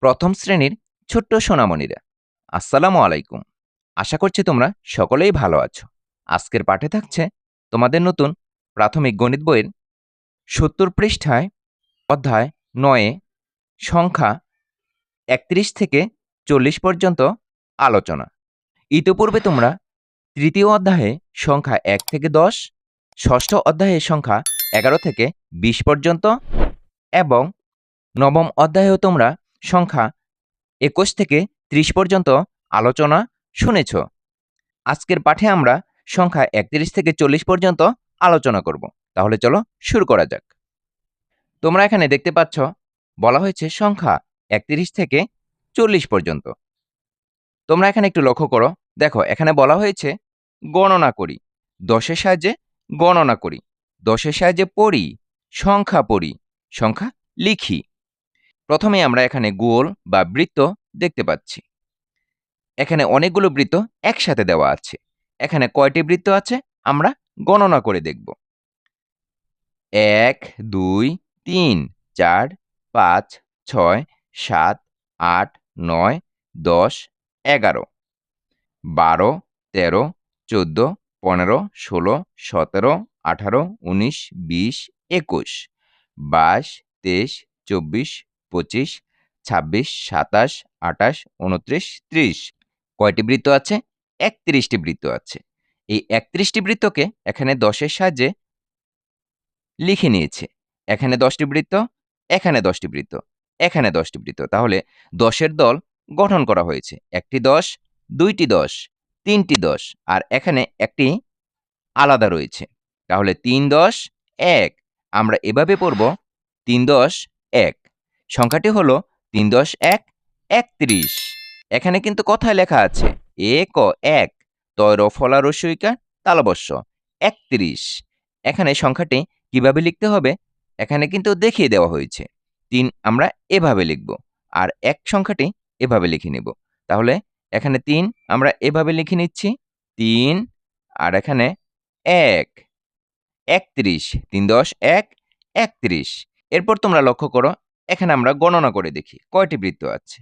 প্রথম শ্রেণীর ছোট্ট সোনামণিরা, আসসালামু আলাইকুম। আশা করছি তোমরা সকলেই ভালো আছো। আজকের পাঠে থাকছে তোমাদের নতুন প্রাথমিক গণিত বইয়ের ৭০ পৃষ্ঠায় অধ্যায় ৯ সংখ্যা ৩১ থেকে ৪০ পর্যন্ত আলোচনা। ইতিপূর্বে তোমরা তৃতীয় অধ্যায়ে সংখ্যা ১ থেকে ১০, ষষ্ঠ অধ্যায়ে সংখ্যা ১১ থেকে ২০ পর্যন্ত এবং নবম অধ্যায়েও তোমরা সংখ্যা ২১ থেকে ৩০ পর্যন্ত আলোচনা শুনেছ। আজকের পাঠে আমরা সংখ্যা ৩১ থেকে ৪০ পর্যন্ত আলোচনা করব। তাহলে চলো শুরু করা যাক। তোমরা এখানে দেখতে পাচ্ছ বলা হয়েছে সংখ্যা ৩১ থেকে ৪০ পর্যন্ত। তোমরা এখানে একটু লক্ষ্য করো, দেখো এখানে বলা হয়েছে গণনা করি, ১০-এর সাহায্যে গণনা করি, ১০-এর সাহায্যে পড়ি, সংখ্যা পড়ি, সংখ্যা লিখি। প্রথমে আমরা এখানে গোল বা বৃত্ত দেখতে পাচ্ছি। এখানে অনেকগুলো বৃত্ত একসাথে দেওয়া আছে। এখানে কয়টি বৃত্ত আছে আমরা গণনা করে দেখব। ১, ২, ৩, ৪, ৫, ৬, ৭, ৮, ৯, ১০, ১১, ১২, ১৩, ১৪, ১৫, ১৬, ১৭, ১৮, ১৯, ২০, ২১, ২২, ২৩, ২৪, ২৫, ২৬, ২৭, ২৮, ২৯, ৩০। কয়টি বৃত্ত আছে? ৩১টি বৃত্ত আছে। এই ৩১টি বৃত্তকে এখানে ১০-এর সাহায্যে লিখে নিয়েছে। এখানে ১০টি বৃত্ত, এখানে ১০টি বৃত্ত, এখানে ১০টি বৃত্ত। তাহলে ১০-এর দল গঠন করা হয়েছে। একটি ১০, দুইটি ১০, তিনটি ১০, আর এখানে একটি আলাদা রয়েছে। তাহলে ৩, ১০, ১। আমরা এভাবে পড়ব ৩, ১০, ১। সংখ্যাটি হলো ৩, ১০, ১, ৩১। এখানে কিন্তু কথায় লেখা আছে এক, এক, তয় ফলা রস্যইকার তালবস্য ৩১। এখানে সংখ্যাটি কিভাবে লিখতে হবে এখানে কিন্তু দেখিয়ে দেওয়া হয়েছে। ৩ আমরা এভাবে লিখব, আর ১ সংখ্যাটি এভাবে লিখে নেব। তাহলে এখানে ৩ আমরা এভাবে লিখে নিচ্ছি, ৩, আর এখানে ১, ৩১। ৩, ১০, ১, ৩১। এরপর তোমরা লক্ষ্য করো, এখানে আমরা গণনা করে দেখি কয়টি বৃত্ত আছে।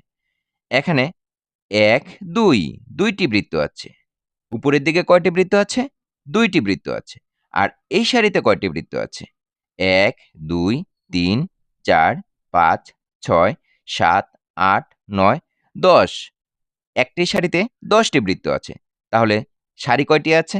এখানে ১, ২, ২টি বৃত্ত আছে। উপরের দিকে কয়টি বৃত্ত আছে? ২টি বৃত্ত আছে। আর এই সারিতে কয়টি বৃত্ত আছে? ১, ২, ৩, ৪, ৫, ৬, ৭, ৮, ৯, ১০। একটি সারিতে ১০টি বৃত্ত আছে। তাহলে সারি কয়টি আছে?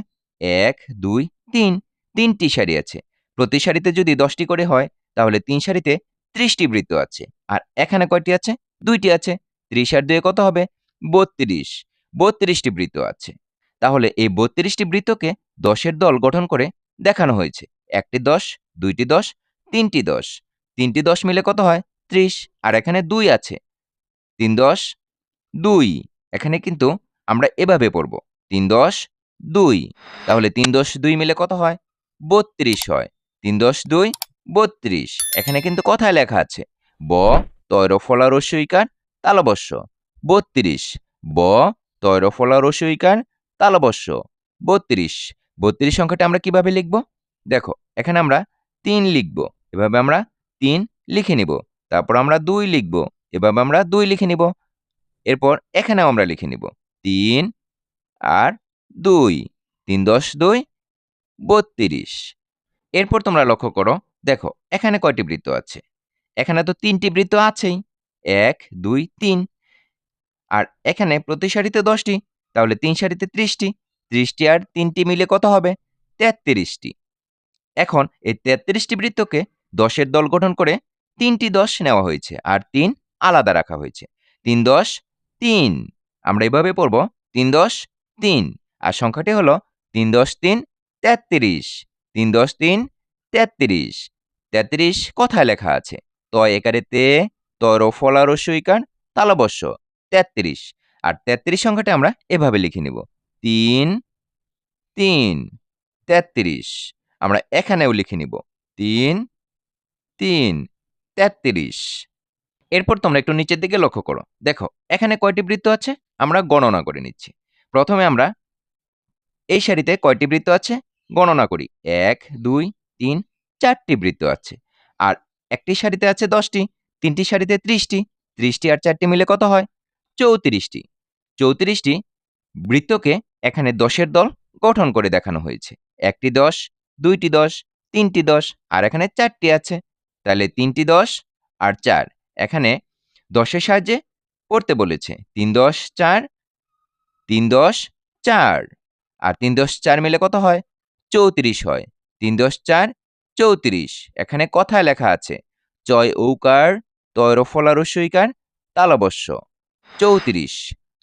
১, ২, ৩। ৩টি সারি আছে। প্রতি সারিতে যদি ১০টি করে হয় তাহলে ৩ সারিতে ৩০টি বৃত্ত আছে। আর এখানে কয়টি আছে? ২টি আছে। ৩০ আর ২ কত হবে? ৩২। ৩২টি বৃত্ত আছে। তাহলে এই ৩২টি বৃত্তকে ১০-এর দল গঠন করে দেখানো হয়েছে। একটি ১০, দুইটি ১০, তিনটি ১০। ৩টি ১০ মিলে কত হয়? ৩০। আর এখানে ২ আছে। ৩, ১০, ২। এখানে কিন্তু আমরা এভাবে পড়ব ৩, ১০, ২। তাহলে ৩, ১০, ২ মিলে কত হয়? ৩২ হয়। ৩, ১০, ২, ৩২। এখানে কিন্তু কথায় লেখা আছে ব, তয় ফলা রস্যইকার তালবস্য ৩২। ব, তয় ফলা রস্যইকার তালবস্য ৩২। ৩২ সংখ্যাটা আমরা কিভাবে লিখব? দেখো এখানে আমরা ৩ লিখব। এভাবে আমরা ৩ লিখে নিব। তারপর আমরা ২ লিখব। এভাবে আমরা ২ লিখে নিব। এরপর এখানেও আমরা লিখে নিব ৩ আর ২। ৩, ১০, ২, ৩২। এরপর তোমরা লক্ষ্য করো, দেখো এখানে কয়টি বৃত্ত আছে? এখানে তো ৩টি বৃত্ত আছেই। ১, ২, ৩। আর এখানে প্রতি সারিতে ১০টি। তাহলে ৩ সারিতে ৩০টি। ৩০টি আর ৩টি মিলে কত হবে? ৩৩টি। এখন এই ৩৩টি বৃত্তকে ১০-এর দল গঠন করে ৩টি ১০ নেওয়া হয়েছে, আর ৩ আলাদা রাখা হয়েছে। ৩, ১০, ৩। আমরা এভাবে পড়ব ৩, ১০, ৩। আর সংখ্যাটি হলো ৩, ১০, ৩, ৩৩। ৩, ১০, ৩, ৩৩। ৩৩ কথায় লেখা আছে? ত একারে তে, তয় ফলা রস্যইকার তালবস্য ৩৩। আর ৩৩ সংখ্যাটি আমরা এভাবে লিখে নিব ৩, ৩, ৩৩। আমরা এখানেও লিখে নিব ৩, ৩, ৩৩। এরপর তোমরা একটু নিচের দিকে লক্ষ্য করো, দেখো এখানে কয়টি বৃত্ত আছে আমরা গণনা করে নিচ্ছি। প্রথমে আমরা এই সারিতে কয়টি বৃত্ত আছে গণনা করি। ১, ২, ৩, ৪টি বৃত্ত আছে। আর একটি সারিতে আছে ১০টি, ৩টি সারিতে ৩০টি। 30টি আর 4টি মিলে কত হয়? 34টি। 34টি বৃত্তকে এখানে 10-এর দল গঠন করে দেখানো হয়েছে। 1টি 10, 2টি 10, 3টি 10 আর এখানে 4টি আছে। তাহলে 3টি 10 আর 4 এখানে 10-এর সাহায্যে পড়তে বলেছে। 3 10 4, 3 10 4 আর 3 10 4 মিলে কত হয়? 34 হয়। 3 10 4 34। এখানে কথায় লেখা আছে চয় ঔকার তয় রফলা রস্বইকার তালবস্য 34।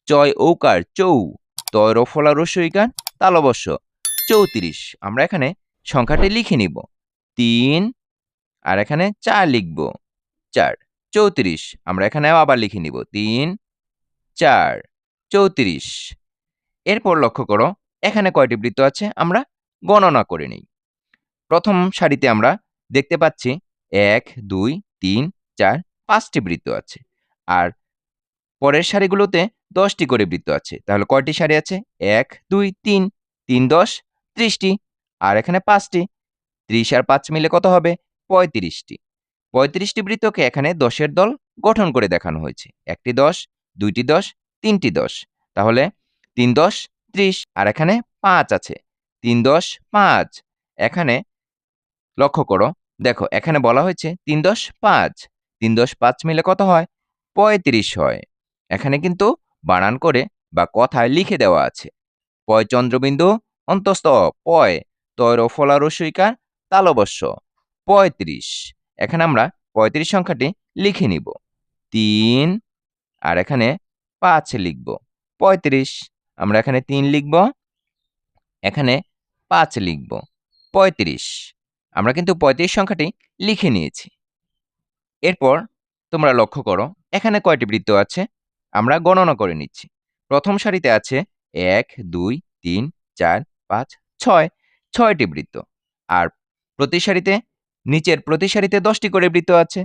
চয় ঔকার চৌ তয় রফলা রস্বইকার তালবস্য 34। আমরা এখানে সংখ্যাটি লিখে নিব। 3 আর এখানে 4 লিখব। 4 34। আমরা এখানে আবার লিখে নিব। 3 4 34। এরপর লক্ষ্য করো এখানে কয়টি বৃত্ত আছে আমরা গণনা করে নিই। প্রথম সারিতে আমরা দেখতে পাচ্ছি 1 2 3 4 5টি বৃত্ত আছে। আর পরের সারিগুলোতে 10টি করে বৃত্ত আছে। তাহলে কয়টি সারি আছে? 1 2 3 3 10 30টি আর এখানে 5টি। 30 আর 5 মিলে কত হবে? 35টি। 35টি বৃত্তকে এখানে 10-এর দল গঠন করে দেখানো হয়েছে। 1টি 10, 2টি 10, 3টি 10। তাহলে 3 10 30 আর এখানে 5 আছে। 3 10 5। এখানে লক্ষ্য করো, দেখো এখানে বলা হয়েছে 3 10 5। 3 10 5 মিলে কত হয়? 35 হয়। এখানে কিন্তু বানান করে বা কথায় লিখে দেওয়া আছে। পয় চন্দ্রবিন্দু অন্তস্থ পয় তয় রফলা রস্বইকার তালবস্য 35। এখানে আমরা 35 সংখ্যাটি লিখে নিব। 3 আর এখানে 5 লিখব। 35। আমরা এখানে 3 লিখব, এখানে 5 লিখব। 35। আমরা কিন্তু 35 সংখ্যাটি লিখে নিয়েছি। এরপর তোমরা লক্ষ্য করো এখানে কয়টি বৃত্ত আছে? আমরা গণনা করে নিচ্ছি। প্রথম সারিতে আছে 1 2 3 4 5 6, 6টি বৃত্ত। আর প্রতি সারিতে নিচের প্রতি সারিতে 10টি করে বৃত্ত আছে।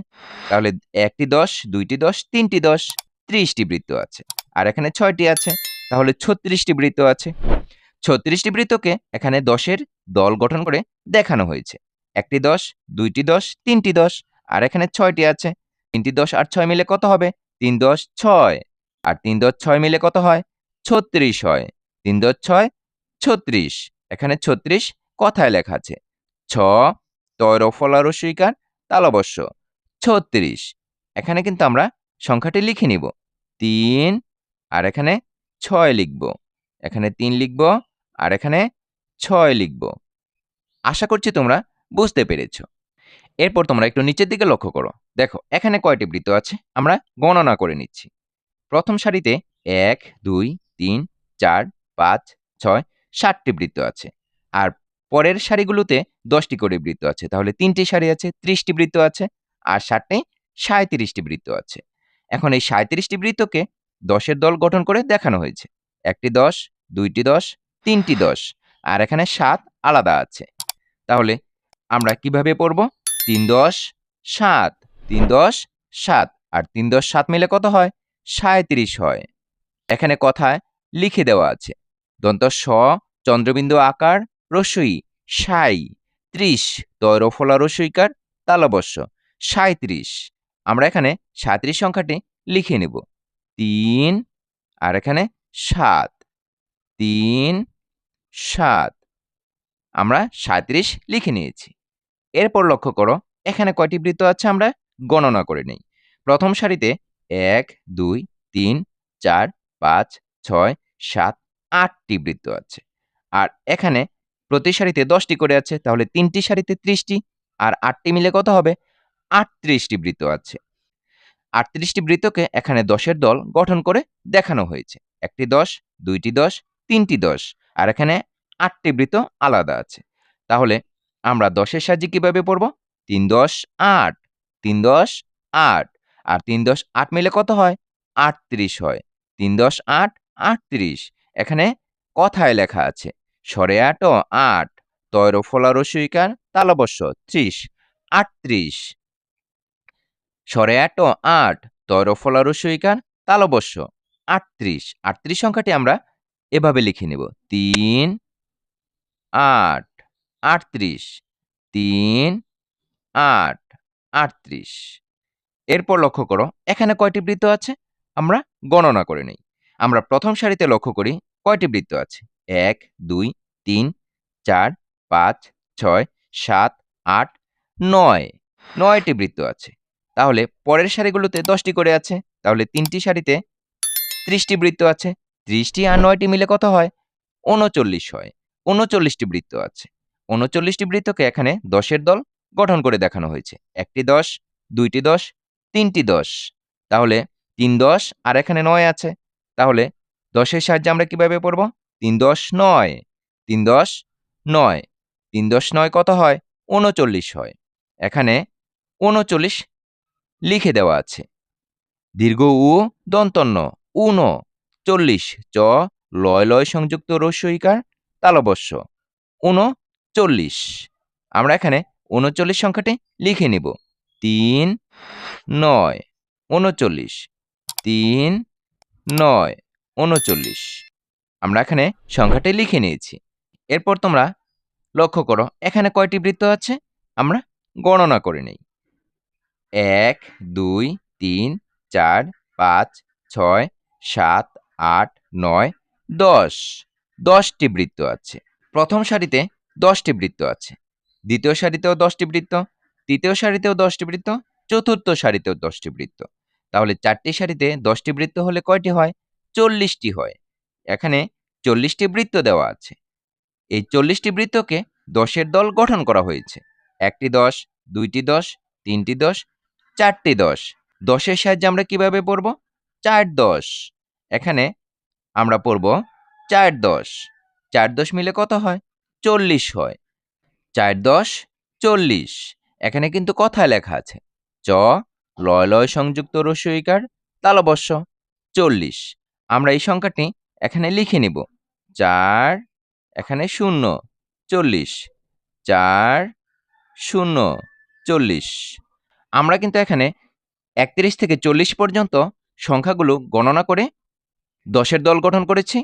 তাহলে 1টি 10, 2টি 10, 3টি 10, 30টি বৃত্ত আছে। আর এখানে 6টি আছে। তাহলে 36টি বৃত্ত আছে। 36টি বৃত্তকে এখানে 10-এর দল গঠন করে দেখানো হয়েছে। 1টি 10, 2টি 10, 3টি 10 আর এখানে 6টি আছে। 3টি 10 আর 6 মিলে কত হবে? 3 10 6 আর 3 10 6 মিলে কত হয়? 36 হয়। 3 10 6 36। এখানে 36 কথায় লেখা আছে। ছ তয় রফলা রস্বইকার তালবস্য 36। এখানে কিন্তু আমরা সংখ্যাটি লিখে নিব। 3 আর এখানে 6 লিখব। এখানে 3 লিখব আর এখানে 6 লিখব। আশা করছি তোমরা বুঝতে পেরেছ। এরপর তোমরা একটু নিচের দিকে লক্ষ্য করো। দেখো এখানে কয়টি বৃত্ত আছে আমরা গণনা করে নিচ্ছি। প্রথম সারিতে 1 2 3 4 5 6 7টি বৃত্ত আছে। আর পরের সারিগুলোতে 10টি করে বৃত্ত আছে। তাহলে 3টি সারি আছে, 30টি বৃত্ত আছে আর 7টি 37টি বৃত্ত আছে। এখন এই 37টি বৃত্তকে 10-এর দল গঠন করে দেখানো হয়েছে। 1টি 10, 2টি 10, 3টি 10 আর এখানে 7 আলাদা আছে। তাহলে আমরা কিভাবে পড়ব? 3 10 7, 3 10 7 আর 3 10 7 মিলে কত হয়? 37 হয়। এখানে কথায় লিখে দেওয়া আছে। দন্ত স চন্দ্রবিন্দু আকার রস্বই সাই 30 তয় রফলা রস্বইকার তালবস্য 37। আমরা এখানে 37 সংখ্যাটি লিখে নেব। 3 আর এখানে 7 3 7। আমরা 37 লিখে নিয়েছি। এরপর লক্ষ্য করো এখানে কয়টি বৃত্ত আছে আমরা গণনা করে নেই। প্রথম সারিতে 1 2 3 4 5 6 7 8টি বৃত্ত আছে। আর এখানে প্রতি সারিতে 10টি করে আছে। তাহলে 3টি সারিতে 30টি আর 8টি মিলে কত হবে? 38টি বৃত্ত আছে। 38টি বৃত্তকে এখানে 10-এর দল গঠন করে দেখানো হয়েছে। 1টি 10, 2টি 10, 3টি 10 আর এখানে 8টি বৃত্ত আলাদা আছে। তাহলে আমরা 10-এর সাহায্যে কিভাবে পড়ব? 3 10 8, 3 10 8 আর 3 10 8 মিলে কত হয়? 38 হয়। 3 10 8 38। এখানে কথায় লেখা আছে স্বরে 8 8 তয় রফলা রস্বইকার তালবস্য 30 38। স্বরে 8 8 তয় রফলা রস্বইকার তালবস্য 38। 38 সংখ্যাটি আমরা এভাবে লিখে নেব। 3 8 38 3 8 38। এরপর লক্ষ্য করো এখানে কয়টি বৃত্ত আছে আমরা গণনা করে নেই। আমরা প্রথম সারিতে লক্ষ্য করি কয়টি বৃত্ত আছে 1 2 3 4 5 6 7 8 9 9টি বৃত্ত আছে। তাহলে পরের সারিগুলোতে 10টি করে আছে। তাহলে 3টি সারিতে 30টি বৃত্ত আছে। 30টি আর 9টি মিলে কত হয় 39 হয়। 39টি বৃত্ত আছে। 39টি বৃত্তকে এখানে 10-এর দল গঠন করে দেখানো হয়েছে। একটি 10, দুইটি 10, তিনটি 10। তাহলে 3 10 আর এখানে 9 আছে। তাহলে 10-এর সাহায্যে আমরা কিভাবে পড়ব 3 10 9 3 10 9 3 10 9 কত হয় 39 হয়। এখানে 39 লিখে দেওয়া আছে। দীর্ঘ উ দন্তন্য ঊন 40 চ লয় লয় সংযুক্ত রস্য ইকার তালবস্য 39। আমরা এখানে 39 সংখ্যাটি লিখে নিব 3 9 39 3 9 39। আমরা এখানে সংখ্যাটি লিখে নিয়েছি। এরপর তোমরা লক্ষ্য করো এখানে কয়টি বৃত্ত আছে আমরা গণনা করে নেই 1 2 3 4 5 6 7 8 9 10 10টি বৃত্ত আছে। প্রথম সারিতে 10টি বৃত্ত আছে। দ্বিতীয় সারিতেও 10টি বৃত্ত, তৃতীয় সারিতেও 10টি বৃত্ত, চতুর্থ সারিতেও 10টি বৃত্ত। তাহলে 4টি সারিতে 10টি বৃত্ত হলে কয়টি হয় 40টি হয়। এখানে 40টি বৃত্ত দেওয়া আছে। এই 40টি বৃত্তকে 10-এর দল গঠন করা হয়েছে। একটি 10, দুইটি 10, তিনটি 10, চারটি 10। 10-এর সাহায্যে আমরা কিভাবে পড়ব 4 10। এখানে আমরা পড়ব 4 10। 4 10 মিলে কত হয় 40 হয়। 4 10 40। এখানে কিন্তু কথায় লেখা আছে চ লয় লয় সংযুক্ত রস্য ইকার তালবস্য 40। আমরা এই সংখ্যাটি এখানে লিখে নিব 4 এখানে 0 40 4 0 40। আমরা কিন্তু এখানে 31 থেকে 40 পর্যন্ত সংখ্যাগুলো গণনা করে 10-এর দল গঠন করেছি।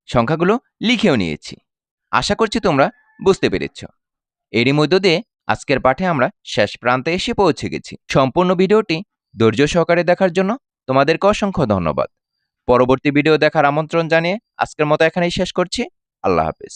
সংখ্যাগুলো লিখেও নিয়েছি। আশা করছি তোমরা বুঝতে পেরেছ। এরই মধ্য দিয়ে আজকের পাঠে আমরা শেষ প্রান্তে এসে পৌঁছে গেছি। সম্পূর্ণ ভিডিওটি ধৈর্য সহকারে দেখার জন্য তোমাদেরকে অসংখ্য ধন্যবাদ। পরবর্তী ভিডিও দেখার আমন্ত্রণ জানিয়ে আজকের মতো এখানেই শেষ করছি। আল্লাহ হাফেজ।